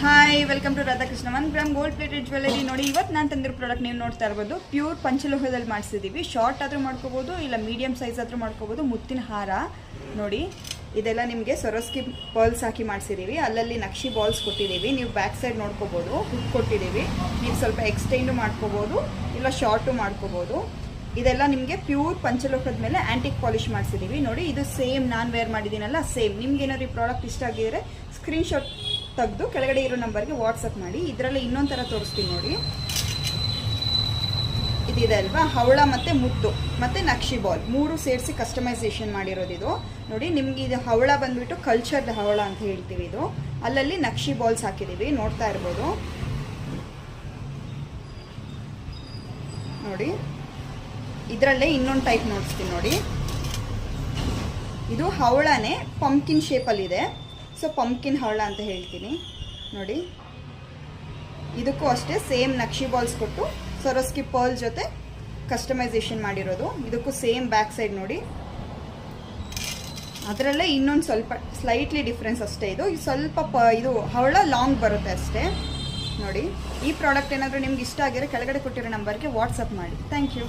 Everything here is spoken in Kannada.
Hi welcome to Radhakrishna 1 gram gold plated jewellery. ನೋಡಿ, ಇವತ್ತು ನಾನು ತಂದಿರೋ ಪ್ರಾಡಕ್ಟ್ ನೀವು ನೋಡ್ತಾ ಇರ್ಬೋದು. ಪ್ಯೂರ್ ಪಂಚಲೋಹದಲ್ಲಿ ಮಾಡಿಸಿದ್ದೀವಿ. ಶಾರ್ಟ್ ಆದರೂ ಮಾಡ್ಕೋಬೋದು, ಇಲ್ಲ ಮೀಡಿಯಮ್ ಸೈಜ್ ಆದರೂ ಮಾಡ್ಕೋಬೋದು. ಮುತ್ತಿನ ಹಾರ ನೋಡಿ, ಇದೆಲ್ಲ ನಿಮಗೆ ಸೊರಸ್ಕಿ ಪರ್ಲ್ಸ್ ಹಾಕಿ ಮಾಡಿಸಿದ್ದೀವಿ. ಅಲ್ಲಲ್ಲಿ ನಕ್ಷಿ ಬಾಲ್ಸ್ ಕೊಟ್ಟಿದ್ದೀವಿ. ನೀವು ಬ್ಯಾಕ್ ಸೈಡ್ ನೋಡ್ಕೋಬೋದು, ಹುಕ್ ಕೊಟ್ಟಿದ್ದೀವಿ. ನೀವು ಸ್ವಲ್ಪ ಎಕ್ಸ್ಟೆಂಡು ಮಾಡ್ಕೋಬೋದು, ಇಲ್ಲ ಶಾರ್ಟು ಮಾಡ್ಕೋಬೋದು. ಇದೆಲ್ಲ ನಿಮಗೆ ಪ್ಯೂರ್ ಪಂಚಲೋಹದ ಮೇಲೆ ಆ್ಯಂಟಿಕ್ ಪಾಲಿಷ್ ಮಾಡಿಸಿದ್ದೀವಿ. ನೋಡಿ, ಇದು ಸೇಮ್ ನಾನು ವೇರ್ ಮಾಡಿದ್ದೀನಲ್ಲ, ಸೇಮ್. ನಿಮ್ಗೆ ಏನಾದ್ರು ಈ ಪ್ರಾಡಕ್ಟ್ ಇಷ್ಟ ಆಗಿದ್ರೆ ಸ್ಕ್ರೀನ್ಶಾಟ್ ತೆಗೆದು ಕೆಳಗಡೆ ಇರೋ ನಂಬರ್ಗೆ ವಾಟ್ಸಪ್ ಮಾಡಿ. ಇದರಲ್ಲಿ ಇನ್ನೊಂದು ಥರ ತೋರಿಸ್ತೀನಿ ನೋಡಿ. ಇದಿದೆ ಅಲ್ವಾ, ಹವಳ ಮತ್ತು ಮುತ್ತು ಮತ್ತು ನಕ್ಷಿ ಬಾಲ್ ಮೂರು ಸೇರಿಸಿ ಕಸ್ಟಮೈಸೇಷನ್ ಮಾಡಿರೋದು ಇದು. ನೋಡಿ, ನಿಮ್ಗೆ ಇದು ಹವಳ ಬಂದುಬಿಟ್ಟು ಕಲ್ಚರ್ಡ್ ಹವಳ ಅಂತ ಹೇಳ್ತೀವಿ. ಇದು ಅಲ್ಲಲ್ಲಿ ನಕ್ಷಿ ಬಾಲ್ಸ್ ಹಾಕಿದ್ದೀವಿ, ನೋಡ್ತಾ ಇರ್ಬೋದು ನೋಡಿ. ಇದರಲ್ಲೇ ಇನ್ನೊಂದು ಟೈಪ್ ನೋಡಿಸ್ತೀನಿ ನೋಡಿ. ಇದು ಹವಳನೇ ಪಂಪ್ಕಿನ್ ಶೇಪಲ್ಲಿದೆ, ಸೊ ಪಂಪ್ಕಿನ್ ಹವಳ ಅಂತ ಹೇಳ್ತೀನಿ ನೋಡಿ. ಇದಕ್ಕೂ ಅಷ್ಟೇ ಸೇಮ್ ನಕ್ಷಿ ಬಾಲ್ಸ್ ಕೊಟ್ಟು ಸೊರಸ್ಕಿ ಪರ್ಲ್ ಜೊತೆ ಕಸ್ಟಮೈಸೇಷನ್ ಮಾಡಿರೋದು. ಇದಕ್ಕೂ ಸೇಮ್ ಬ್ಯಾಕ್ ಸೈಡ್ ನೋಡಿ. ಅದರಲ್ಲೇ ಇನ್ನೊಂದು ಸ್ವಲ್ಪ ಸ್ಲೈಟ್ಲಿ ಡಿಫ್ರೆನ್ಸ್ ಅಷ್ಟೇ. ಇದು ಸ್ವಲ್ಪ ಇದು ಹವಳ ಲಾಂಗ್ ಬರುತ್ತೆ ಅಷ್ಟೇ ನೋಡಿ. ಈ ಪ್ರಾಡಕ್ಟ್ ಏನಾದರೂ ನಿಮ್ಗೆ ಇಷ್ಟ ಆಗಿರೋ ಕೆಳಗಡೆ ಕೊಟ್ಟಿರೋ ನಂಬರ್ಗೆ ವಾಟ್ಸಪ್ ಮಾಡಿ. Thank you.